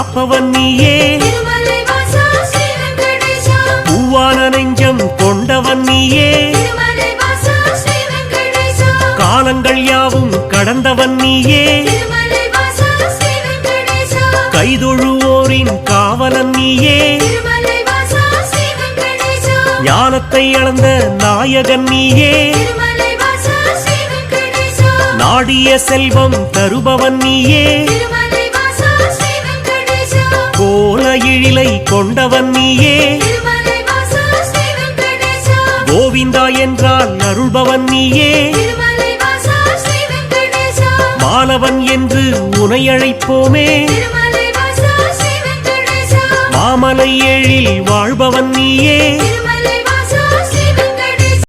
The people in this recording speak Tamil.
காப்பவன் நீயே, பூவான நெஞ்சம் கொண்டவன் நீயே, காலங்கள் யாவும் கடந்தவன் நீயே, கைதொழுவோரின் காவலன் நீயே, ஞானத்தை அளந்த நாயகன் நீயே, நாடிய செல்வம் தருபவன் நீயே, கோல எழிலை கொண்டவன் நீயே, கோவிந்தா என்றால் அருள்பவன் நீயே, மாலவன் என்று உனை அழைப்போமே, மாமலை எழில் வாழ்பவன் நீயே,